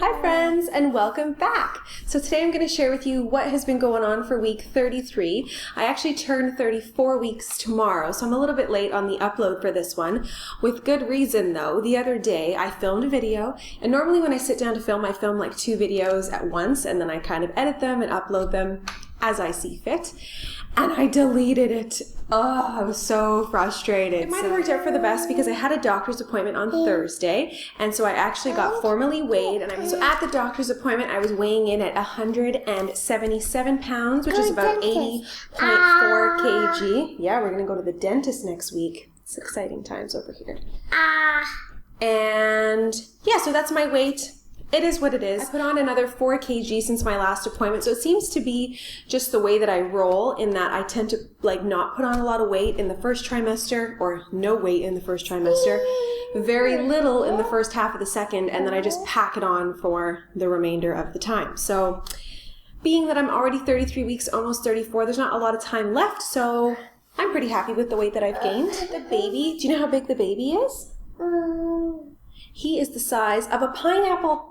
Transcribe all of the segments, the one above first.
Hi friends, and welcome back. So today I'm going to share with you what has been going on for week 33. I actually turned 34 weeks tomorrow, so I'm a little bit late on the upload for this one. With good reason though. The other day I filmed a video, and normally when I sit down to film, I film like 2 videos at once, and then I kind of edit them and upload them as I see fit. And I deleted it. Oh, I was so frustrated. It might have worked out for the best because I had a doctor's appointment on Thursday, and so I actually got formally weighed, and so at the doctor's appointment I was weighing in at 177 pounds, which is about 80.4 kg. Yeah, we're gonna go to the dentist next week. It's exciting times over here. And yeah, so that's my weight. It is what it is. I put on another 4 kg since my last appointment, so it seems to be just the way that I roll, in that I tend to like not put on a lot of weight in the first trimester, or no weight in the first trimester, very little in the first half of the second, and then I just pack it on for the remainder of the time. So being that I'm already 33 weeks, almost 34, there's not a lot of time left, so I'm pretty happy with the weight that I've gained. The baby, do you know how big the baby is? He is the size of a pineapple.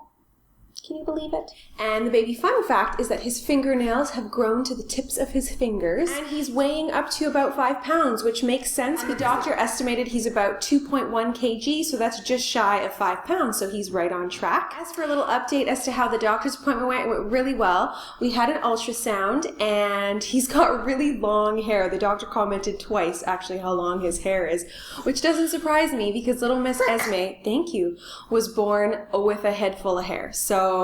Can you believe it? And the baby fun fact is that his fingernails have grown to the tips of his fingers, and he's weighing up to about 5 pounds, which makes sense. The doctor estimated he's about 2.1 kg, so that's just shy of 5 pounds, so he's right on track. As for a little update as to how the doctor's appointment went, it went really well. We had an ultrasound, and he's got really long hair. The doctor commented twice, actually, how long his hair is, which doesn't surprise me because little Miss Esme, thank you, was born with a head full of hair. So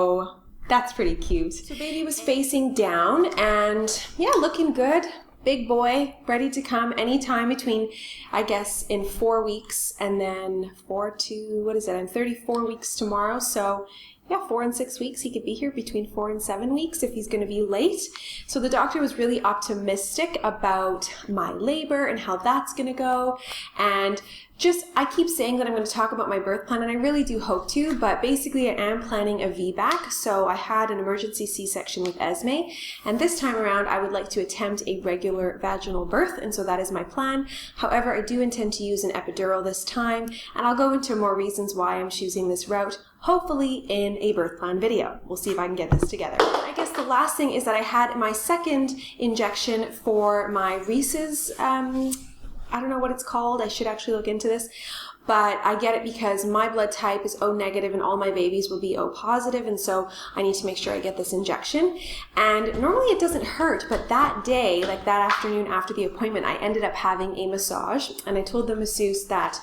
that's pretty cute. So baby was facing down and yeah, looking good. Big boy, ready to come anytime between, I guess, in 4 weeks and then 4 to, what is it? I'm 34 weeks tomorrow. So yeah, 4 and 6 weeks. He could be here between 4 and 7 weeks if he's going to be late. So the doctor was really optimistic about my labor and how that's going to go. And I keep saying that I'm going to talk about my birth plan, and I really do hope to, but basically I am planning a VBAC. So I had an emergency C-section with Esme, and this time around I would like to attempt a regular vaginal birth, and so that is my plan. However, I do intend to use an epidural this time, and I'll go into more reasons why I'm choosing this route, hopefully in a birth plan video. We'll see if I can get this together. I guess the last thing is that I had my second injection for my Reese's, I don't know what it's called. I should actually look into this. But I get it because my blood type is O negative and all my babies will be O positive, and so I need to make sure I get this injection. And normally it doesn't hurt, but that day, like that afternoon after the appointment, I ended up having a massage, and I told the masseuse that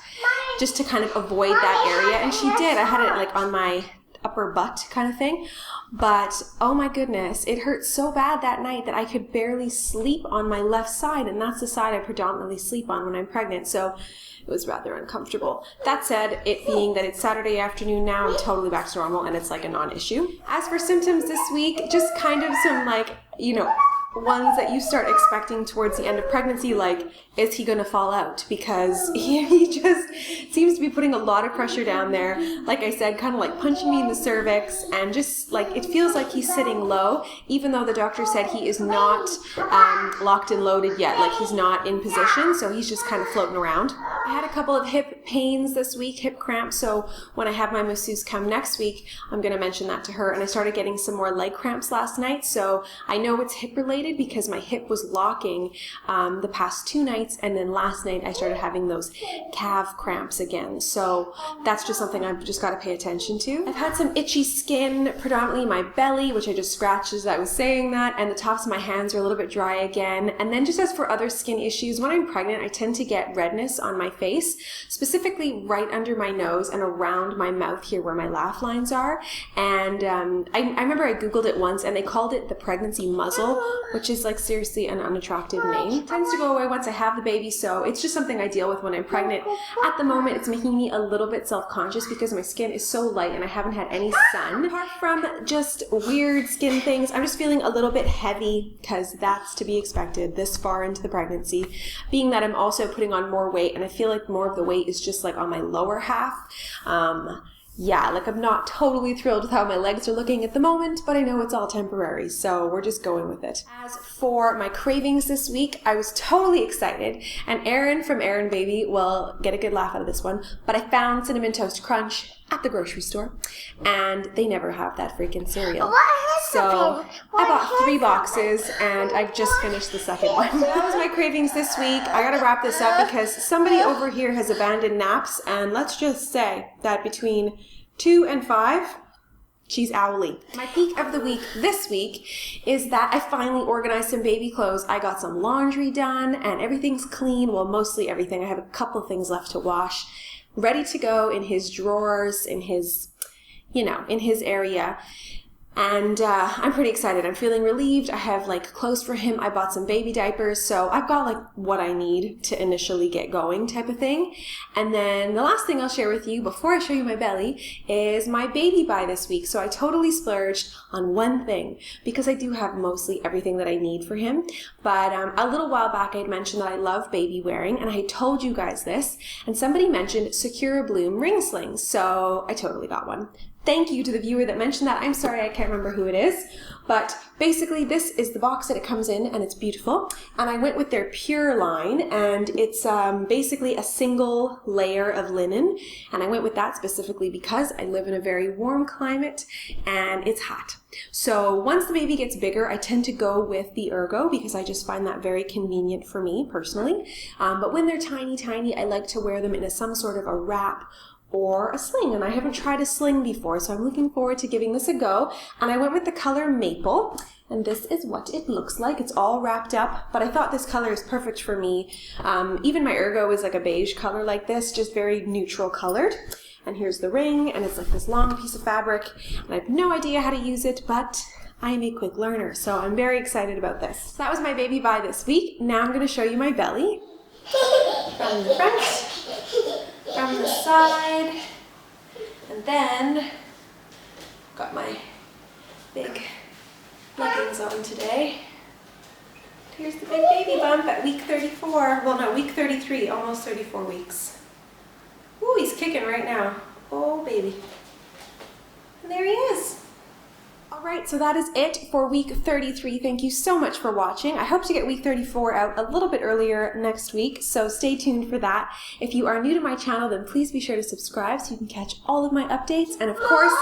just to kind of avoid that area, and she did. I had it like on my upper butt kind of thing. But oh my goodness, it hurt so bad that night that I could barely sleep on my left side, and that's the side I predominantly sleep on when I'm pregnant, so it was rather uncomfortable. That said, it being that it's Saturday afternoon now, I'm totally back to normal and it's like a non-issue. As for symptoms this week, just kind of some like, you know, ones that you start expecting towards the end of pregnancy, like, is he gonna fall out? Because he just seems to be putting a lot of pressure down there. Like I said, kind of like punching me in the cervix, and just like, it feels like he's sitting low, even though the doctor said he is not locked and loaded yet. Like, he's not in position, so he's just kind of floating around. I had a couple of hip pains this week, hip cramps, so when I have my masseuse come next week, I'm gonna mention that to her. And I started getting some more leg cramps last night, so I know it's hip related because my hip was locking the past 2 nights, and then last night I started having those calf cramps again. So that's just something I've just got to pay attention to. I've had some itchy skin, predominantly my belly, which I just scratched as I was saying that, and the tops of my hands are a little bit dry again. And then just as for other skin issues, when I'm pregnant, I tend to get redness on my face, specifically right under my nose and around my mouth here where my laugh lines are. And I remember I googled it once, and they called it the pregnancy muzzle, which is like seriously an unattractive name. It tends to go away once I have the baby, so it's just something I deal with when I'm pregnant. At the moment, it's making me a little bit self-conscious because my skin is so light and I haven't had any sun. Apart from just weird skin things, I'm just feeling a little bit heavy, because that's to be expected this far into the pregnancy, being that I'm also putting on more weight, and I feel like more of the weight is just like on my lower half. Yeah, like I'm not totally thrilled with how my legs are looking at the moment, but I know it's all temporary, so we're just going with it. As for my cravings this week, I was totally excited, and Erin from Erin Baby will get a good laugh out of this one, but I found Cinnamon Toast Crunch at the grocery store, and they never have that freaking cereal. What So I bought 3 boxes, and I've just finished the second one. That was my cravings this week. I gotta wrap this up because somebody over here has abandoned naps, and let's just say that between 2 and 5, she's owly. My peak of the week this week is that I finally organized some baby clothes. I got some laundry done, and everything's clean. Well, mostly everything. I have a couple things left to wash, ready to go in his drawers, in his, in his area. And I'm pretty excited. I'm feeling relieved. I have like clothes for him. I bought some baby diapers. So I've got like what I need to initially get going type of thing. And then the last thing I'll share with you before I show you my belly is my baby buy this week. So I totally splurged on one thing because I do have mostly everything that I need for him. But a little while back I had mentioned that I love baby wearing, and I had told you guys this, and somebody mentioned Secure Bloom ring slings. So I totally got one. Thank you to the viewer that mentioned that. I'm sorry, I can't remember who it is. But basically, this is the box that it comes in, and it's beautiful. And I went with their Pure line, and it's basically a single layer of linen. And I went with that specifically because I live in a very warm climate, and it's hot. So once the baby gets bigger, I tend to go with the Ergo because I just find that very convenient for me personally. But when they're tiny, I like to wear them in some sort of a wrap or a sling, and I haven't tried a sling before, so I'm looking forward to giving this a go. And I went with the color Maple, and this is what it looks like. It's all wrapped up, but I thought this color is perfect for me. Even my Ergo is like a beige color like this, just very neutral colored. And here's the ring, and it's like this long piece of fabric, and I have no idea how to use it, but I am a quick learner, so I'm very excited about this. So that was my baby buy this week. Now I'm going to show you my belly from the front, from the side, and then got my big leggings on today. Here's the big baby bump at week 34. Well, no, week 33, almost 34 weeks. Ooh, he's kicking right now. Oh, baby. And there he is. Alright, so that is it for week 33. Thank you so much for watching. I hope to get week 34 out a little bit earlier next week, so stay tuned for that. If you are new to my channel, then please be sure to subscribe so you can catch all of my updates, and of course,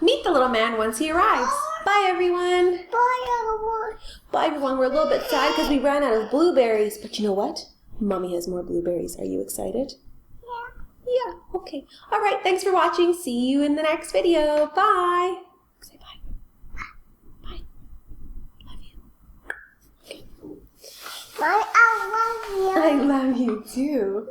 meet the little man once he arrives. Bye everyone! Bye, everyone. Bye everyone. We're a little bit sad because we ran out of blueberries, but you know what? Mommy has more blueberries. Are you excited? Yeah, okay. Alright, thanks for watching. See you in the next video. Bye! Say bye. Bye, I love you. I love you too.